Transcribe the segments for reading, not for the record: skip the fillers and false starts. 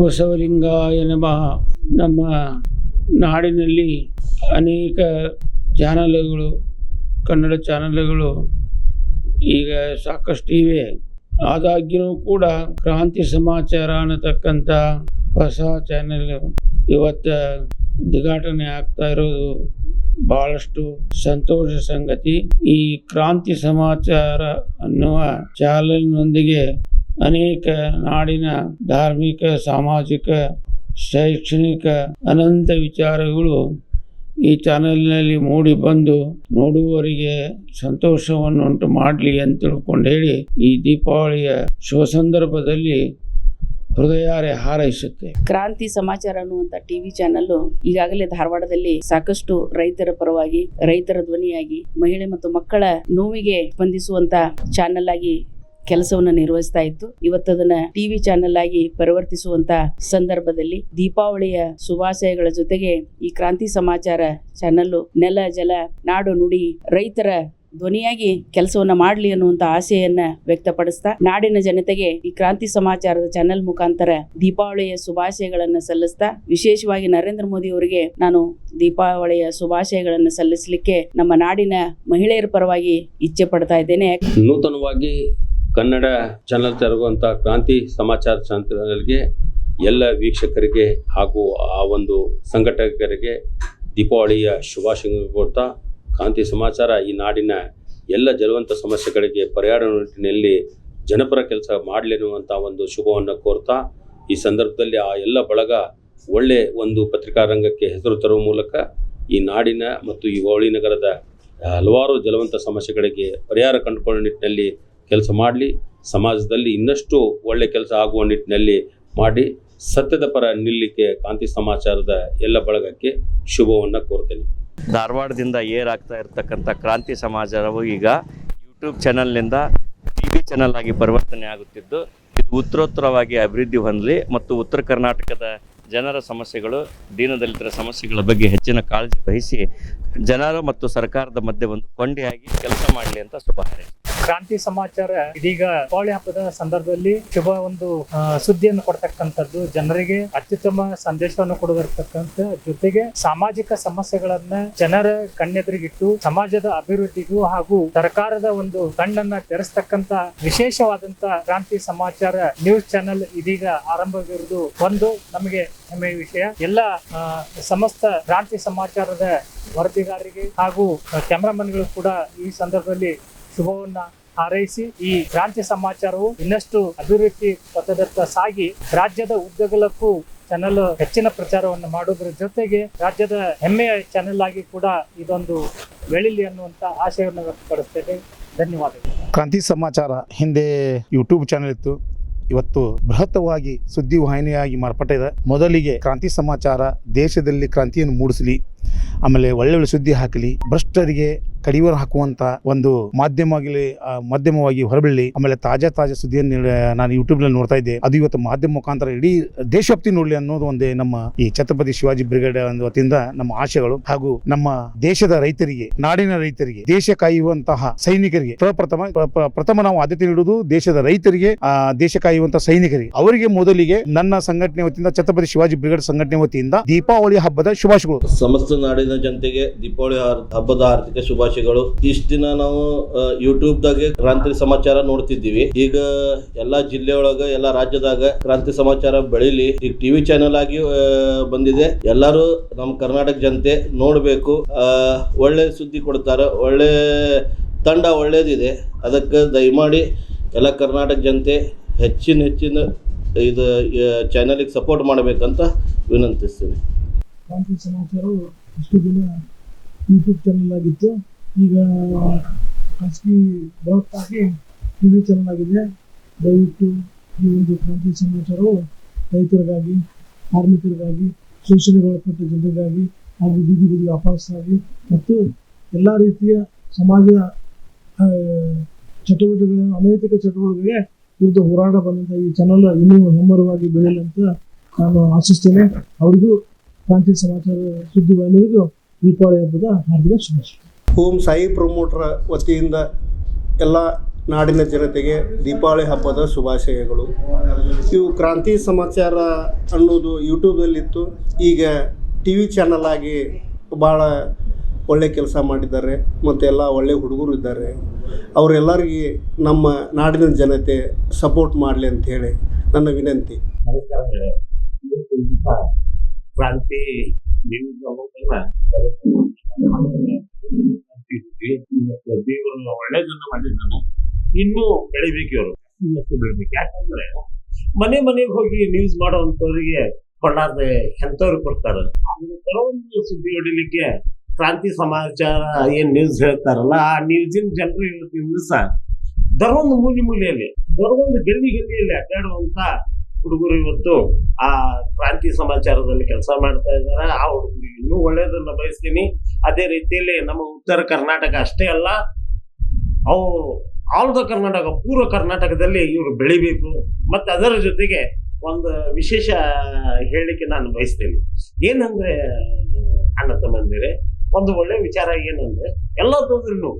ಬಸವಲಿಂಗಾಯ ನಮಃ. ನಮ್ಮ ನಾಡಿನಲ್ಲಿ ಅನೇಕ ಚಾನಲ್ಗಳು, ಕನ್ನಡ ಚಾನಲ್ಗಳು ಈಗ ಸಾಕಷ್ಟು ಇವೆ. ಆದಾಗ್ಯೂ ಕೂಡ ಕ್ರಾಂತಿ ಸಮಾಚಾರ ಅನ್ನತಕ್ಕಂಥ ಹೊಸ ಚಾನೆಲ್ ಇವತ್ತು ಉದ್ಘಾಟನೆ ಆಗ್ತಾ ಇರೋದು ಬಹಳಷ್ಟು ಸಂತೋಷ ಸಂಗತಿ. ಈ ಕ್ರಾಂತಿ ಸಮಾಚಾರ ಅನ್ನುವ ಚಾನೆಲ್ನೊಂದಿಗೆ ಅನೇಕ ನಾಡಿನ ಧಾರ್ಮಿಕ, ಸಾಮಾಜಿಕ, ಶೈಕ್ಷಣಿಕ ಅನಂತ ವಿಚಾರಗಳು ಈ ಚಾನೆಲ್ನಲ್ಲಿ ಮೂಡಿ ಬಂದು ನೋಡುವವರಿಗೆ ಸಂತೋಷವನ್ನುಂಟು ಮಾಡಲಿ ಅಂತ ತಿಳ್ಕೊಂಡು ಹೇಳಿ ಈ ದೀಪಾವಳಿಯ ಶುಭ ಸಂದರ್ಭದಲ್ಲಿ ಹೃದಯಾರೆ ಹಾರೈಸುತ್ತೆ. ಕ್ರಾಂತಿ ಸಮಾಚಾರ ಅನ್ನುವಂತ ಟಿವಿ ಚಾನೆಲ್ ಈಗಾಗಲೇ ಧಾರವಾಡದಲ್ಲಿ ಸಾಕಷ್ಟು ರೈತರ ಪರವಾಗಿ, ರೈತರ ಧ್ವನಿಯಾಗಿ, ಮಹಿಳೆ ಮತ್ತು ಮಕ್ಕಳ ನೋವಿಗೆ ಸ್ಪಂದಿಸುವಂತ ಚಾನೆಲ್ ಆಗಿ ಕೆಲಸವನ್ನ ನಿರ್ವಹಿಸ್ತಾ ಇತ್ತು. ಇವತ್ತದನ್ನ ಟಿವಿ ಚಾನೆಲ್ ಆಗಿ ಪರಿವರ್ತಿಸುವಂತ ಸಂದರ್ಭದಲ್ಲಿ ದೀಪಾವಳಿಯ ಶುಭಾಶಯಗಳ ಜೊತೆಗೆ ಈ ಕ್ರಾಂತಿ ಸಮಾಚಾರ ಚಾನೆಲ್ ನೆಲ, ಜಲ, ನಾಡು, ನುಡಿ, ರೈತರ ಧ್ವನಿಯಾಗಿ ಕೆಲಸವನ್ನ ಮಾಡಲಿ ಅನ್ನುವಂತ ಆಸೆಯನ್ನ ವ್ಯಕ್ತಪಡಿಸ್ತಾ ನಾಡಿನ ಜನತೆಗೆ ಈ ಕ್ರಾಂತಿ ಸಮಾಚಾರದ ಚಾನೆಲ್ ಮುಖಾಂತರ ದೀಪಾವಳಿಯ ಶುಭಾಶಯಗಳನ್ನ ಸಲ್ಲಿಸ್ತಾ, ವಿಶೇಷವಾಗಿ ನರೇಂದ್ರ ಮೋದಿ ಅವರಿಗೆ ನಾನು ದೀಪಾವಳಿಯ ಶುಭಾಶಯಗಳನ್ನ ಸಲ್ಲಿಸಲಿಕ್ಕೆ ನಮ್ಮ ನಾಡಿನ ಮಹಿಳೆಯರ ಪರವಾಗಿ ಇಚ್ಛೆ ಪಡ್ತಾ ಇದ್ದೇನೆ. ನೂತನವಾಗಿ ಕನ್ನಡ ಚಾನಲ್ ತೆರಗುವಂಥ ಕ್ರಾಂತಿ ಸಮಾಚಾರ ಚಾನಲ್ಗೆ ಎಲ್ಲ ವೀಕ್ಷಕರಿಗೆ ಹಾಗೂ ಆ ಒಂದು ಸಂಘಟಕರಿಗೆ ದೀಪಾವಳಿಯ ಶುಭಾಶಯಗಳು ಕೊಡ್ತಾ, ಕ್ರಾಂತಿ ಸಮಾಚಾರ ಈ ನಾಡಿನ ಎಲ್ಲ ಜಲವಂತ ಸಮಸ್ಯೆಗಳಿಗೆ ಪರಿಹಾರ ನಿಟ್ಟಿನಲ್ಲಿ ಜನಪರ ಕೆಲಸ ಮಾಡಲಿ ಅನ್ನುವಂಥ ಒಂದು ಶುಭವನ್ನು ಕೋರ್ತಾ, ಈ ಸಂದರ್ಭದಲ್ಲಿ ಆ ಎಲ್ಲ ಬಳಗ ಒಳ್ಳೆ ಒಂದು ಪತ್ರಿಕಾ ರಂಗಕ್ಕೆ ಹೆಸರು ತರುವ ಮೂಲಕ ಈ ನಾಡಿನ ಮತ್ತು ಈ ಹೋಬಳಿ ನಗರದ ಹಲವಾರು ಜಲವಂತ ಸಮಸ್ಯೆಗಳಿಗೆ ಪರಿಹಾರ ಕಂಡುಕೊಳ್ಳುವ ನಿಟ್ಟಿನಲ್ಲಿ ಕೆಲಸ ಮಾಡಲಿ, ಸಮಾಜದಲ್ಲಿ ಇನ್ನಷ್ಟು ಒಳ್ಳೆ ಕೆಲಸ ಆಗುವ ನಿಟ್ಟಿನಲ್ಲಿ ಮಾಡಿ ಸತ್ಯದ ಪರ ನಿಲ್ಲಲಿಕ್ಕೆ ಕ್ರಾಂತಿ ಸಮಾಚಾರದ ಎಲ್ಲ ಬಳಗಕ್ಕೆ ಶುಭವನ್ನು ಕೋರ್ತೇನೆ. ಧಾರವಾಡದಿಂದ ಏರಾಗ್ತಾ ಇರತಕ್ಕಂಥ ಕ್ರಾಂತಿ ಸಮಾಚಾರವು ಈಗ ಯೂಟ್ಯೂಬ್ ಚಾನಲ್ನಿಂದ ಟಿವಿ ಚಾನಲ್ ಆಗಿ ಪರಿವರ್ತನೆ ಆಗುತ್ತಿದ್ದು, ಇದು ಉತ್ತರೋತ್ತರವಾಗಿ ಅಭಿವೃದ್ಧಿ ಹೊಂದಲಿ ಮತ್ತು ಉತ್ತರ ಕರ್ನಾಟಕದ ಜನರ ಸಮಸ್ಯೆಗಳು, ದೀನದಲಿತರ ಸಮಸ್ಯೆಗಳ ಬಗ್ಗೆ ಹೆಚ್ಚಿನ ಕಾಳಜಿ ವಹಿಸಿ ಜನರು ಮತ್ತು ಸರ್ಕಾರದ ಮಧ್ಯೆ ಒಂದು ಕೊಂಡಿಯಾಗಿ ಕೆಲಸ ಮಾಡಲಿ ಅಂತ ಶುಭ ಹಾರೈಸಿ. ಕ್ರಾಂತಿ ಸಮಾಚಾರ ಇದೀಗ ದೀಪಾವಳಿ ಹಬ್ಬದ ಸಂದರ್ಭದಲ್ಲಿ ಶುಭ ಒಂದು ಸುದ್ದಿಯನ್ನು ಕೊಡ್ತಕ್ಕಂಥದ್ದು, ಜನರಿಗೆ ಅತ್ಯುತ್ತಮ ಸಂದೇಶವನ್ನು ಕೊಡದಿರ್ತಕ್ಕಂಥ ಜೊತೆಗೆ ಸಾಮಾಜಿಕ ಸಮಸ್ಯೆಗಳನ್ನ ಜನರ ಕಣ್ಣೆದುರಿಗಿಟ್ಟು ಸಮಾಜದ ಅಭಿವೃದ್ಧಿಗೂ ಹಾಗೂ ಸರ್ಕಾರದ ಒಂದು ಕಣ್ಣನ್ನ ತೆರೆಸ್ತಕ್ಕಂಥ ವಿಶೇಷವಾದಂತ ಕ್ರಾಂತಿ ಸಮಾಚಾರ ನ್ಯೂಸ್ ಚಾನೆಲ್ ಇದೀಗ ಆರಂಭವಿರುವುದು ಒಂದು ನಮಗೆ ಹೆಮ್ಮೆಯ ವಿಷಯ. ಎಲ್ಲ ಸಮಸ್ತ ಕ್ರಾಂತಿ ಸಮಾಚಾರದ ವರದಿಗಾರರಿಗೆ ಹಾಗೂ ಕ್ಯಾಮರಾಮನ್ಗಳು ಕೂಡ ಈ ಸಂದರ್ಭದಲ್ಲಿ ಶುಭವನ್ನ ಹಾರೈಸಿ ಈ ಕ್ರಾಂತಿ ಸಮಾಚಾರವು ಇನ್ನಷ್ಟು ಅಭಿವೃದ್ಧಿ ಪಥದತ್ತ ಸಾಗಿ ರಾಜ್ಯದ ಉದ್ದಗಲಕ್ಕೂ ಚಾನೆಲ್ ಹೆಚ್ಚಿನ ಪ್ರಚಾರವನ್ನು ಮಾಡೋದ್ರ ಜೊತೆಗೆ ರಾಜ್ಯದ ಹೆಮ್ಮೆಯ ಚಾನೆಲ್ ಆಗಿ ಕೂಡ ಇದೊಂದು ಬೆಳಿಲಿ ಅನ್ನುವಂತ ಆಶಯವನ್ನು ವ್ಯಕ್ತಪಡಿಸ್ತೇನೆ. ಧನ್ಯವಾದಗಳು. ಕ್ರಾಂತಿ ಸಮಾಚಾರ ಹಿಂದೆ ಯೂಟ್ಯೂಬ್ ಚಾನೆಲ್ ಇತ್ತು, ಇವತ್ತು ಬೃಹತ್ತವಾಗಿ ಸುದ್ದಿ ವಾಹಿನಿಯಾಗಿ ಮಾರ್ಪಟ್ಟಿದೆ. ಮೊದಲಿಗೆ ಕ್ರಾಂತಿ ಸಮಾಚಾರ ದೇಶದಲ್ಲಿ ಕ್ರಾಂತಿಯನ್ನು ಮೂಡಿಸಲಿ, ಆಮೇಲೆ ಒಳ್ಳೊಳ್ಳೆ ಸುದ್ದಿ ಹಾಕಲಿ, ಭ್ರಷ್ಟರಿಗೆ ಕಡಿವಾಣ ಹಾಕುವಂತ ಒಂದು ಮಾಧ್ಯಮವಾಗಿ ಹೊರಬೀಳಲಿ. ಆಮೇಲೆ ತಾಜಾ ಸುದ್ದಿಯನ್ನು ನಾನು ಯೂಟ್ಯೂಬ್ ನಲ್ಲಿ ನೋಡ್ತಾ ಇದ್ದೆ. ಅದು ಇವತ್ತು ಮಾಧ್ಯಮ ಮುಖಾಂತರ ಇಡೀ ದೇಶವ್ಯಾಪ್ತಿ ನೋಡ್ಲಿ ಅನ್ನೋದು ಒಂದೇ ನಮ್ಮ ಈ ಛತ್ರಪತಿ ಶಿವಾಜಿ ಬ್ರಿಗೇಡ್ ವತಿಯಿಂದ ನಮ್ಮ ಆಶೆಗಳು. ಹಾಗೂ ನಮ್ಮ ದೇಶದ ರೈತರಿಗೆ, ನಾಡಿನ ರೈತರಿಗೆ, ದೇಶ ಕಾಯುವಂತಹ ಸೈನಿಕರಿಗೆ ಪ್ರಥಮ ನಾವು ಆದ್ಯತೆ ನೀಡುವುದು ದೇಶದ ರೈತರಿಗೆ, ದೇಶ ಕಾಯುವಂತಹ ಸೈನಿಕರಿಗೆ. ಅವರಿಗೆ ಮೊದಲಿಗೆ ನನ್ನ ಸಂಘಟನೆ ವತಿಯಿಂದ, ಛತ್ರಪತಿ ಶಿವಾಜಿ ಬ್ರಿಗೇಡ್ ಸಂಘಟನೆ ವತಿಯಿಂದ ದೀಪಾವಳಿ ಹಬ್ಬದ ಶುಭಾಶಯಗಳು. ಸಮಸ್ತ ನಾಡಿನ ಜನತೆಗೆ ದೀಪಾವಳಿ ಹಬ್ಬದ ಆರ್ಥಿಕ ಶುಭಾಶಯಗಳು. ಇಷ್ಟ ದಿನ ನಾವು ಯೂಟ್ಯೂಬ್ ದಾಗೆ ಕ್ರಾಂತಿ ಸಮಾಚಾರ ನೋಡ್ತಿದ್ದೀವಿ. ಈಗ ಎಲ್ಲಾ ಜಿಲ್ಲೆಯೊಳಗ, ಎಲ್ಲಾ ರಾಜ್ಯದಾಗ ಕ್ರಾಂತಿ ಸಮಾಚಾರ ಬೆಳಿಲಿ. ಈಗ ಟಿವಿ ಚಾನೆಲ್ ಆಗಿ ಬಂದಿದೆ. ಎಲ್ಲರೂ ನಮ್ಮ ಕರ್ನಾಟಕ ಜನತೆ ನೋಡ್ಬೇಕು. ಒಳ್ಳೆ ಸುದ್ದಿ ಕೊಡ್ತಾರೆ, ಒಳ್ಳೆ ತಂಡ ಒಳ್ಳೇದಿದೆ. ಅದಕ್ಕೆ ದಯಮಾಡಿ ಎಲ್ಲ ಕರ್ನಾಟಕ ಜನತೆ ಹೆಚ್ಚಿನ ಇದು ಚಾನೆಲ್ಗೆ ಸಪೋರ್ಟ್ ಮಾಡಬೇಕಂತ ವಿನಂತಿಸ್ತೀನಿ. ಕ್ರಾಂತಿ ಸಮಾಚಾರವು ಇಷ್ಟು ದಿನ ಯೂಟ್ಯೂಬ್ ಚಾನಲ್ ಆಗಿತ್ತು, ಈಗ ಖಾಸಗಿ ಬೃಹತ್ತಾಗಿ ಟಿವಿ ಚಾನಲ್ ಆಗಿದೆ. ದಯವಿಟ್ಟು ಈ ಒಂದು ಕ್ರಾಂತಿ ಸಮಾಚಾರವು ರೈತರಿಗಾಗಿ, ಕಾರ್ಮಿಕರಿಗಾಗಿ, ಶೋಷಣೆಗೊಳಪಟ್ಟ ಜನರಿಗಾಗಿ ಹಾಗೂ ಬೀದಿ ವ್ಯಾಪಾರಸ್ಥರಾಗಿ ಮತ್ತು ಎಲ್ಲ ರೀತಿಯ ಸಮಾಜ ಚಟುವಟಿಕೆಗಳು, ಅನೈತಿಕ ಚಟುವಟಿಕೆಗಳಿಗೆ ವಿರುದ್ಧ ಹೋರಾಟ ಬಂದಂಥ ಈ ಚಾನಲ್ ಇನ್ನೂ ಹೆಮ್ಮರವಾಗಿ ಬೆಳೆಯಲಿ ಅಂತ ನಾನು ಆಶಿಸ್ತೇನೆ. ಅವರಿಗೂ ಕ್ರಾಂತಿ ಸಮಾಚಾರ ಸುದ್ದಿವಾಹಿನಿಗೂ ದೀಪಾವಳಿ ಹಬ್ಬದ ಹಾರ್ದಿಕ ಶುಭಾಶಯ. ಓಂ ಸಾಯಿ ಪ್ರಮೋಟರ್ ವತಿಯಿಂದ ಎಲ್ಲ ನಾಡಿನ ಜನತೆಗೆ ದೀಪಾವಳಿ ಹಬ್ಬದ ಶುಭಾಶಯಗಳು. ಇವು ಕ್ರಾಂತಿ ಸಮಾಚಾರ ಅನ್ನೋದು ಯೂಟ್ಯೂಬಲ್ಲಿತ್ತು, ಈಗ ಟಿ ವಿ ಚಾನಲ್ ಆಗಿ ಭಾಳ ಒಳ್ಳೆ ಕೆಲಸ ಮಾಡಿದ್ದಾರೆ ಮತ್ತು ಎಲ್ಲ ಒಳ್ಳೆ ಹುಡುಗರು ಇದ್ದಾರೆ. ಅವರೆಲ್ಲರಿಗೆ ನಮ್ಮ ನಾಡಿನ ಜನತೆ ಸಪೋರ್ಟ್ ಮಾಡಲಿ ಅಂಥೇಳಿ ನನ್ನ ವಿನಂತಿ. ನಮಸ್ಕಾರ. ಕ್ರಾಂತಿ ದೇವರು ಒಳ್ಳೇದನ್ನ ಮಾಡಿದ್ದಾನೆ, ಇನ್ನೂ ಬೆಳಿಬೇಕು. ಇವರು ಬೆಳಿಬೇಕು. ಯಾಕಂದ್ರೆ ಮನೆಗೆ ಹೋಗಿ ನ್ಯೂಸ್ ಮಾಡೋವಂಥವ್ರಿಗೆ ಕೊಂಡಾರ್ದೆ ಎಂಥವ್ರು ಕೊಡ್ತಾರೆ. ಕೆಲವೊಂದು ಸುದ್ದಿ ಹೊಡಿಲಿಕ್ಕೆ ಕ್ರಾಂತಿ ಸಮಾಚಾರ ಏನ್ ನ್ಯೂಸ್ ಹೇಳ್ತಾರಲ್ಲ, ಆ ನ್ಯೂಸಿನ ಜನರು ಇವತ್ತಿನ ದಿವಸ ದರೊಂದು ಮೂಲೆಯಲ್ಲಿ ದರೊಂದು ಗಲ್ಲಿಯಲ್ಲಿ ಅಡ್ಡಾಡುವಂತ ಹುಡುಗರು ಇವತ್ತು ಆ ಕ್ರಾಂತಿ ಸಮಾಚಾರದಲ್ಲಿ ಕೆಲಸ ಮಾಡ್ತಾ ಇದ್ದಾರೆ. ಆ ಹುಡುಗರಿಗೆ ಇನ್ನೂ ಒಳ್ಳೇದನ್ನ ಬಯಸ್ತೀನಿ. ಅದೇ ರೀತಿಯಲ್ಲಿ ನಮ್ಮ ಉತ್ತರ ಕರ್ನಾಟಕ ಅಷ್ಟೇ ಅಲ್ಲ, ಅವು ಆಲ್ ದ ಕರ್ನಾಟಕ, ಪೂರ್ವ ಕರ್ನಾಟಕದಲ್ಲಿ ಇವರು ಬೆಳಿಬೇಕು. ಮತ್ತೆ ಅದರ ಜೊತೆಗೆ ಒಂದು ವಿಶೇಷ ಹೇಳಿಕೆ ನಾನು ಬಯಸ್ತೇನೆ. ಏನಂದ್ರೆ ಅಣ್ಣ ತಮ್ಮಂದಿರೆ, ಒಂದು ಒಳ್ಳೆ ವಿಚಾರ ಏನಂದ್ರೆ, ಎಲ್ಲದೂ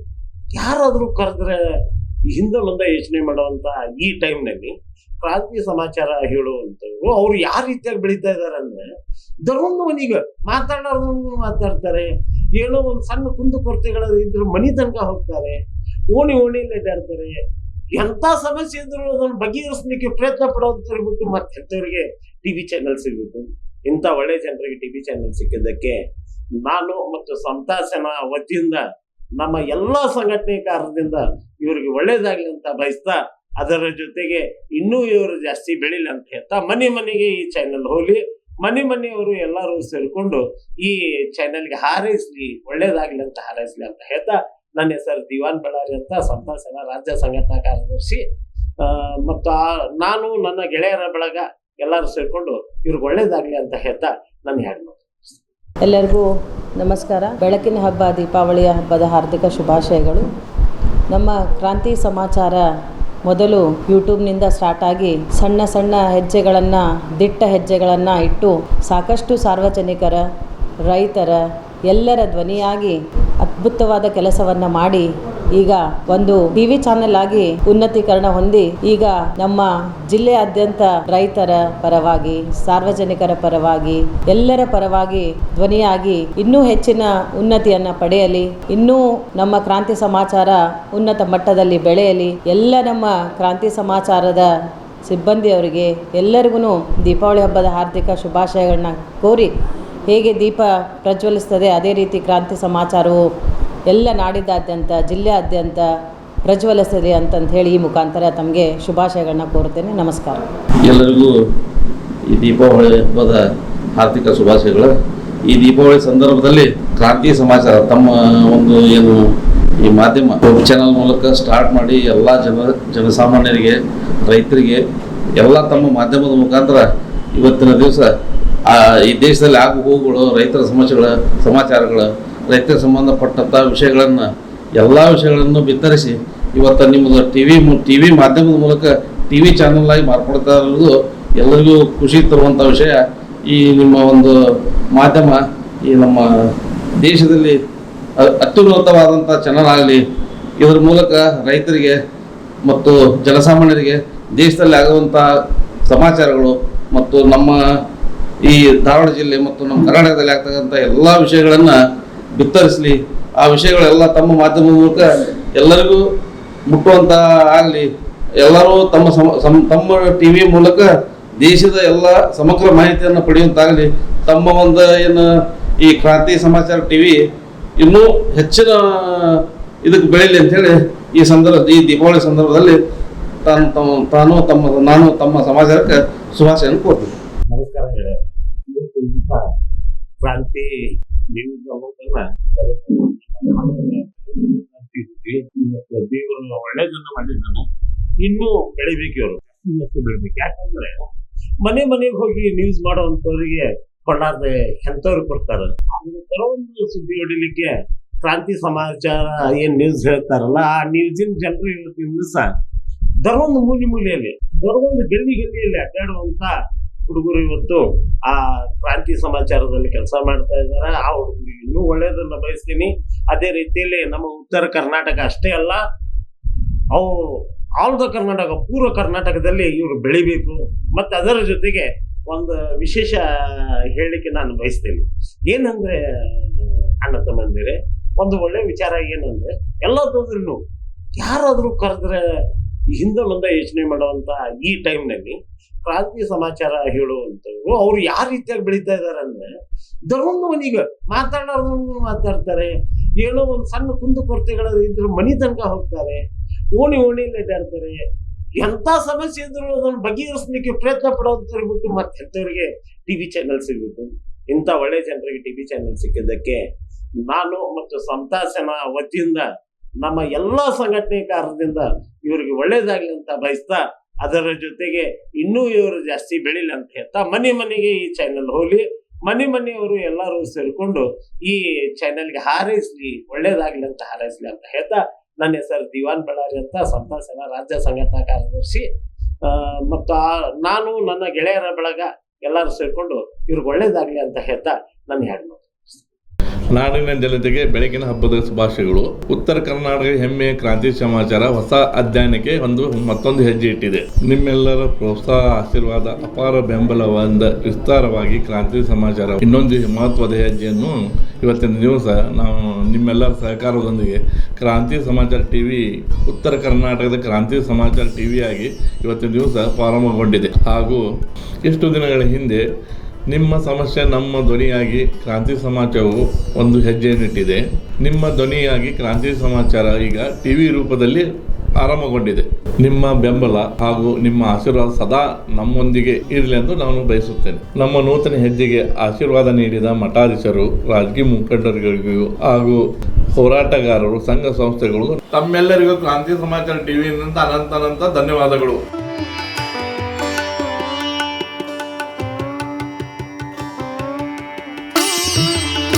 ಯಾರಾದ್ರೂ ಕರೆದ್ರೆ ಹಿಂದೆ ಮುಂದೆ ಯೋಚನೆ ಮಾಡುವಂತ ಈ ಟೈಮ್ನಲ್ಲಿ ಕ್ರಾಂತಿ ಸಮಾಚಾರ ಹೇಳುವಂಥವ್ರು ಅವ್ರು ಯಾವ ರೀತಿಯಾಗಿ ಬೆಳೀತಾ ಇದಾರೆ ಅಂದ್ರೆ, ದರೊಂದು ಮನೆಗೆ ಮಾತಾಡೋರ್ದು ಮಾತಾಡ್ತಾರೆ. ಏನೋ ಒಂದು ಸಣ್ಣ ಕುಂದು ಕೊರತೆಗಳು ಇದ್ರು ಮನೆ ತನಕ ಹೋಗ್ತಾರೆ, ಓಣಿಯಲ್ಲಿ ಅಡ್ಡಾಡ್ತಾರೆ. ಎಂತ ಸಮಸ್ಯೆ ಇದ್ರು ಅದನ್ನು ಬಗೆಹರಿಸಲಿಕ್ಕೆ ಪ್ರಯತ್ನ ಪಡೋದ್ರ ಬಿಟ್ಟು ಮತ್ತೆಂಥವ್ರಿಗೆ ಟಿವಿ ಚಾನೆಲ್ ಸಿಗ್ಬೇಕು. ಇಂಥ ಒಳ್ಳೆ ಜನರಿಗೆ ಟಿವಿ ಚಾನೆಲ್ ಸಿಕ್ಕಿದ್ದಕ್ಕೆ ನಾನು ಮತ್ತು ಸಂತಾಸನ ವತಿಯಿಂದ ನಮ್ಮ ಎಲ್ಲಾ ಸಂಘಟನೆಕಾರರಿಂದ ಇವರಿಗೆ ಒಳ್ಳೇದಾಗ್ಲಿ ಅಂತ ಬಯಸ್ತಾ, ಅದರ ಜೊತೆಗೆ ಇನ್ನೂ ಇವರು ಜಾಸ್ತಿ ಬೆಳಿಲಿ ಅಂತ ಹೇಳ್ತಾ, ಮನೆಗೆ ಈ ಚಾನೆಲ್ ಹೋಗ್ಲಿ, ಮನೆಯವರು ಎಲ್ಲರೂ ಸೇರಿಕೊಂಡು ಈ ಚಾನೆಲ್ಗೆ ಹಾರೈಸ್ಲಿ, ಒಳ್ಳೇದಾಗ್ಲಿ ಅಂತ ಹಾರೈಸ್ಲಿ ಅಂತ ಹೇಳ್ತಾ, ನನ್ನ ಹೆಸರು ದಿವಾನ್ ಬಳ್ಳಾರಿ ಅಂತ, ಸಂತಾಸನ ರಾಜ್ಯ ಸಂಘಟನಾ ಕಾರ್ಯದರ್ಶಿ. ಮತ್ತು ನಾನು ನನ್ನ ಗೆಳೆಯರ ಬಳಗ ಎಲ್ಲರೂ ಸೇರ್ಕೊಂಡು ಇವ್ರಿಗೆ ಒಳ್ಳೇದಾಗ್ಲಿ ಅಂತ ಹೇಳ್ತಾ ನನ್ನ ಹೇಳ್ಬೋದು. ಎಲ್ಲರಿಗೂ ನಮಸ್ಕಾರ. ಬೆಳಕಿನ ಹಬ್ಬ, ದೀಪಾವಳಿಯ ಹಬ್ಬದ ಹಾರ್ದಿಕ ಶುಭಾಶಯಗಳು. ನಮ್ಮ ಕ್ರಾಂತಿ ಸಮಾಚಾರ ಮೊದಲು ಯೂಟ್ಯೂಬ್ನಿಂದ ಸ್ಟಾರ್ಟ್ ಆಗಿ ಸಣ್ಣ ಹೆಜ್ಜೆಗಳನ್ನು, ದಿಟ್ಟ ಹೆಜ್ಜೆಗಳನ್ನು ಇಟ್ಟು ಸಾಕಷ್ಟು ಸಾರ್ವಜನಿಕರ, ರೈತರ ಎಲ್ಲರ ಧ್ವನಿಯಾಗಿ ಅದ್ಭುತವಾದ ಕೆಲಸವನ್ನು ಮಾಡಿ ಈಗ ಒಂದು ಟಿವಿ ಚಾನೆಲ್ ಆಗಿ ಉನ್ನತೀಕರಣ ಹೊಂದಿ, ಈಗ ನಮ್ಮ ಜಿಲ್ಲೆಯಾದ್ಯಂತ ರೈತರ ಪರವಾಗಿ, ಸಾರ್ವಜನಿಕರ ಪರವಾಗಿ, ಎಲ್ಲರ ಪರವಾಗಿ ಧ್ವನಿಯಾಗಿ ಇನ್ನೂ ಹೆಚ್ಚಿನ ಉನ್ನತಿಯನ್ನು ಪಡೆಯಲಿ. ಇನ್ನೂ ನಮ್ಮ ಕ್ರಾಂತಿ ಸಮಾಚಾರ ಉನ್ನತ ಮಟ್ಟದಲ್ಲಿ ಬೆಳೆಯಲಿ. ಎಲ್ಲ ನಮ್ಮ ಕ್ರಾಂತಿ ಸಮಾಚಾರದ ಸಿಬ್ಬಂದಿಯವರಿಗೆ ಎಲ್ಲರಿಗೂ ದೀಪಾವಳಿ ಹಬ್ಬದ ಹಾರ್ದಿಕ ಶುಭಾಶಯಗಳನ್ನ ಕೋರಿ, ಹೇಗೆ ದೀಪ ಪ್ರಜ್ವಲಿಸ್ತದೆ ಅದೇ ರೀತಿ ಕ್ರಾಂತಿ ಸಮಾಚಾರವು ಎಲ್ಲ ನಾಡಿದಾದ್ಯಂತ, ಜಿಲ್ಲೆಯಾದ್ಯಂತ ಪ್ರಜ್ವಲಿಸ್ತದೆ ಅಂತಂತ ಹೇಳಿ ಈ ಮುಖಾಂತರ ತಮಗೆ ಶುಭಾಶಯಗಳನ್ನ ಕೋರುತ್ತೇನೆ. ನಮಸ್ಕಾರ. ಎಲ್ಲರಿಗೂ ಈ ದೀಪಾವಳಿ ಹಬ್ಬದ ಹಾರ್ದಿಕ ಶುಭಾಶಯಗಳು. ಈ ದೀಪಾವಳಿ ಸಂದರ್ಭದಲ್ಲಿ ಕ್ರಾಂತಿ ಸಮಾಚಾರ ತಮ್ಮ ಒಂದು ಏನು ಈ ಮಾಧ್ಯಮ ಚಾನಲ್ ಮೂಲಕ ಸ್ಟಾರ್ಟ್ ಮಾಡಿ ಎಲ್ಲ ಜನಸಾಮಾನ್ಯರಿಗೆ, ರೈತರಿಗೆ ಎಲ್ಲ ತಮ್ಮ ಮಾಧ್ಯಮದ ಮುಖಾಂತರ ಇವತ್ತಿನ ದಿವಸ ಈ ದೇಶದಲ್ಲಿ ಆಗು ಹೋಗುಗಳು, ರೈತರ ಸಮಾಚಾರಗಳು, ರೈತರಿಗೆ ಸಂಬಂಧಪಟ್ಟಂಥ ವಿಷಯಗಳನ್ನು, ಎಲ್ಲ ವಿಷಯಗಳನ್ನು ಬಿತ್ತರಿಸಿ ಇವತ್ತು ನಿಮ್ಮದು ಟಿ ವಿ ಮಾಧ್ಯಮದ ಮೂಲಕ ಟಿ ವಿ ಚಾನಲ್ ಆಗಿ ಮಾರ್ಪಡ್ತಾ ಇರೋದು ಎಲ್ಲರಿಗೂ ಖುಷಿ ತರುವಂಥ ವಿಷಯ. ಈ ನಿಮ್ಮ ಒಂದು ಮಾಧ್ಯಮ ಈ ನಮ್ಮ ದೇಶದಲ್ಲಿ ಅತ್ಯುನ್ನತವಾದಂಥ ಚಾನಲ್ ಆಗಲಿ. ಇದರ ಮೂಲಕ ರೈತರಿಗೆ ಮತ್ತು ಜನಸಾಮಾನ್ಯರಿಗೆ ದೇಶದಲ್ಲಿ ಆಗುವಂಥ ಸಮಾಚಾರಗಳು ಮತ್ತು ನಮ್ಮ ಈ ಧಾರವಾಡ ಜಿಲ್ಲೆ ಮತ್ತು ನಮ್ಮ ಕರ್ನಾಟಕದಲ್ಲಿ ಆಗ್ತಕ್ಕಂಥ ಎಲ್ಲ ವಿಷಯಗಳನ್ನು ಬಿತ್ತರಿಸಲಿ. ಆ ವಿಷಯಗಳೆಲ್ಲ ತಮ್ಮ ಮಾಧ್ಯಮದ ಮೂಲಕ ಎಲ್ಲರಿಗೂ ಮುಟ್ಟುವಂಥ ಆಗಲಿ. ಎಲ್ಲರೂ ತಮ್ಮ ಟಿ ವಿ ಮೂಲಕ ದೇಶದ ಎಲ್ಲ ಸಮಗ್ರ ಮಾಹಿತಿಯನ್ನು ಪಡೆಯುವಂತಾಗಲಿ. ತಮ್ಮ ಒಂದು ಏನು ಈ ಕ್ರಾಂತಿ ಸಮಾಚಾರ ಟಿ ವಿ ಇನ್ನೂ ಹೆಚ್ಚಿನ ಇದಕ್ಕೆ ಬೆಳೀಲಿ ಅಂಥೇಳಿ ಈ ದೀಪಾವಳಿ ಸಂದರ್ಭದಲ್ಲಿ ನಾನು ತಮ್ಮ ಸಮಾಚಾರಕ್ಕೆ ಶುಭಾಶಯವನ್ನು ಕೋರ್ತೀನಿ. ನಮಸ್ಕಾರ. ಕ್ರಾಂತಿ ನ್ಯೂಸ್ ದೇವರು ಒಳ್ಳೇದನ್ನ ಮಾಡಿದ್ದಾನೆ, ಇನ್ನೂ ಬೆಳಿಬೇಕು. ಇವರು ಬೆಳಿಬೇಕು. ಯಾಕಂದ್ರೆ ಮನೆಗೆ ಹೋಗಿ ನ್ಯೂಸ್ ಮಾಡೋವಂಥವ್ರಿಗೆ ಕೊಂಡಾರ್ದೆ ಎಂಥವ್ರು ಕೊಡ್ತಾರೆ. ಕೆಲವೊಂದು ಸುದ್ದಿ ಹೊಡಿಲಿಕ್ಕೆ ಕ್ರಾಂತಿ ಸಮಾಚಾರ ಏನ್ ನ್ಯೂಸ್ ಹೇಳ್ತಾರಲ್ಲ, ಆ ನ್ಯೂಸಿನ ಜನರು ಇವತ್ತಿನ ದಿವಸ ದರೊಂದು ಮೂಲೆಯಲ್ಲಿ ದರೊಂದು ಗಲ್ಲಿಯಲ್ಲಿ ಅಡ್ಡಾಡುವಂತ ಹುಡುಗರು ಇವತ್ತು ಆ ಕ್ರಾಂತಿ ಸಮಾಚಾರದಲ್ಲಿ ಕೆಲಸ ಮಾಡ್ತಾ ಇದ್ದಾರೆ. ಆ ಹುಡುಗರಿಗೆ ಇನ್ನೂ ಒಳ್ಳೇದನ್ನ ಬಯಸ್ತೀನಿ. ಅದೇ ರೀತಿಯಲ್ಲಿ ನಮ್ಮ ಉತ್ತರ ಕರ್ನಾಟಕ ಅಷ್ಟೇ ಅಲ್ಲ, ಅವು ಆಲ್ ದ ಕರ್ನಾಟಕ, ಪೂರ್ವ ಕರ್ನಾಟಕದಲ್ಲಿ ಇವರು ಬೆಳಿಬೇಕು. ಮತ್ತು ಅದರ ಜೊತೆಗೆ ಒಂದು ವಿಶೇಷ ಹೇಳಲಿಕ್ಕೆ ನಾನು ಬಯಸ್ತೇನೆ. ಏನಂದ್ರೆ ಅಣ್ಣ ತಮ್ಮಂದಿರೆ, ಒಂದು ಒಳ್ಳೆ ವಿಚಾರ ಏನಂದ್ರೆ, ಎಲ್ಲದೂ ಯಾರಾದರೂ ಕರೆದ್ರೆ ಹಿಂದೆ ಮುಂದೆ ಯೋಚನೆ ಮಾಡುವಂತ ಈ ಟೈಮ್ನಲ್ಲಿ ಕ್ರಾಂತಿ ಸಮಾಚಾರ ಹೇಳುವಂಥವ್ರು ಅವ್ರು ಯಾವ ರೀತಿಯಾಗಿ ಬೆಳೀತಾ ಇದಾರೆ ಅಂದ್ರೆ, ದರೊಂದು ಮಾತಾಡೋರ್ನು ಮಾತಾಡ್ತಾರೆ, ಏನೋ ಒಂದು ಸಣ್ಣ ಕುಂದುಕೊರತೆಗಳು ಇದ್ರೆ ಮನಿ ತನಕ ಹೋಗ್ತಾರೆ, ಓಣಿಯಲ್ಲಿ ಅಡ್ಡಾಡ್ತಾರೆ. ಎಂತ ಸಮಸ್ಯೆ ಇದ್ರು ಅದನ್ನು ಬಗೆಹರಿಸಲಿಕ್ಕೆ ಪ್ರಯತ್ನ ಪಡೋದ್ರ ಬಿಟ್ಟು ಮತ್ತೆ ಎಂಥವ್ರಿಗೆ ಟಿವಿ ಚಾನೆಲ್ ಸಿಗ್ಬೇಕು. ಇಂಥ ಒಳ್ಳೆ ಜನರಿಗೆ ಟಿವಿ ಚಾನೆಲ್ ಸಿಕ್ಕಿದ್ದಕ್ಕೆ ನಾನು ಮತ್ತು ಸಂತಾಸನ ವತಿಯಿಂದ ನಮ್ಮ ಎಲ್ಲಾ ಸಂಘಟನೆಕಾರರಿಂದ ಇವ್ರಿಗೆ ಒಳ್ಳೇದಾಗ್ಲಿ ಅಂತ ಬಯಸ್ತಾ, ಅದರ ಜೊತೆಗೆ ಇನ್ನೂ ಇವರು ಜಾಸ್ತಿ ಬೆಳಿಲ್ಲ ಅಂತ ಹೇಳ್ತಾ, ಮನೆಗೆ ಈ ಚಾನೆಲ್ ಹೋಗ್ಲಿ, ಮನೆಯವರು ಎಲ್ಲರೂ ಸೇರ್ಕೊಂಡು ಈ ಚಾನೆಲ್ಗೆ ಹಾರೈಸ್ಲಿ, ಒಳ್ಳೇದಾಗ್ಲಿ ಅಂತ ಹಾರೈಸ್ಲಿ ಅಂತ ಹೇಳ್ತಾ, ನನ್ನ ಹೆಸರು ದಿವಾನ್ ಬಳ್ಳಾರಿ ಅಂತ, ಸಂತಾಸನ ರಾಜ್ಯ ಸಂಘಟನಾ ಕಾರ್ಯದರ್ಶಿ. ಮತ್ತು ನಾನು ನನ್ನ ಗೆಳೆಯರ ಬಳಗ ಎಲ್ಲರೂ ಸೇರ್ಕೊಂಡು ಇವ್ರಿಗೆ ಒಳ್ಳೇದಾಗ್ಲಿ ಅಂತ ಹೇಳ್ತಾ ನನ್ನ ಹೇಳಿ ನಾಡಿನ ಜನತೆಗೆ ಬೆಳಗಿನ ಹಬ್ಬದ ಶುಭಾಶಯಗಳು. ಉತ್ತರ ಕರ್ನಾಟಕ ಹೆಮ್ಮೆಯ ಕ್ರಾಂತಿ ಸಮಾಚಾರ ಹೊಸ ಅಧ್ಯಯನಕ್ಕೆ ಮತ್ತೊಂದು ಹೆಜ್ಜೆ ಇಟ್ಟಿದೆ. ನಿಮ್ಮೆಲ್ಲರ ಪ್ರೋತ್ಸಾಹ, ಆಶೀರ್ವಾದ, ಅಪಾರ ಬೆಂಬಲದಿಂದ ವಿಸ್ತಾರವಾಗಿ ಕ್ರಾಂತಿ ಸಮಾಚಾರ ಇನ್ನೊಂದು ಮಹತ್ವದ ಹೆಜ್ಜೆಯನ್ನು ಇವತ್ತಿನ ದಿವಸ ನಾವು ನಿಮ್ಮೆಲ್ಲರ ಸಹಕಾರದೊಂದಿಗೆ ಕ್ರಾಂತಿ ಸಮಾಚಾರ ಟಿವಿ ಉತ್ತರ ಕರ್ನಾಟಕದ ಕ್ರಾಂತಿ ಸಮಾಚಾರ ಟಿವಿಯಾಗಿ ಇವತ್ತಿನ ದಿವಸ ಪ್ರಾರಂಭಗೊಂಡಿದೆ. ಹಾಗೂ ಇಷ್ಟು ದಿನಗಳ ಹಿಂದೆ ನಿಮ್ಮ ಸಮಸ್ಯೆ ನಮ್ಮ ಧ್ವನಿಯಾಗಿ ಕ್ರಾಂತಿ ಸಮಾಚಾರವು ಒಂದು ಹೆಜ್ಜೆಯನ್ನಿಟ್ಟಿದೆ. ನಿಮ್ಮ ಧ್ವನಿಯಾಗಿ ಕ್ರಾಂತಿ ಸಮಾಚಾರ ಈಗ ಟಿವಿ ರೂಪದಲ್ಲಿ ಆರಂಭಗೊಂಡಿದೆ. ನಿಮ್ಮ ಬೆಂಬಲ ಹಾಗೂ ನಿಮ್ಮ ಆಶೀರ್ವಾದ ಸದಾ ನಮ್ಮೊಂದಿಗೆ ಇರಲಿ ಎಂದು ನಾನು ಬಯಸುತ್ತೇನೆ. ನಮ್ಮ ನೂತನ ಹೆಜ್ಜೆಗೆ ಆಶೀರ್ವಾದ ನೀಡಿದ ಮಠಾಧೀಶರು, ರಾಜಕೀಯ ಮುಖಂಡರುಗಳಿಗೂ ಹಾಗೂ ಹೋರಾಟಗಾರರು, ಸಂಘ ಸಂಸ್ಥೆಗಳು, ತಮ್ಮೆಲ್ಲರಿಗೂ ಕ್ರಾಂತಿ ಸಮಾಚಾರ ಟಿವಿಯಿಂದ ಅನಂತ ಧನ್ಯವಾದಗಳು.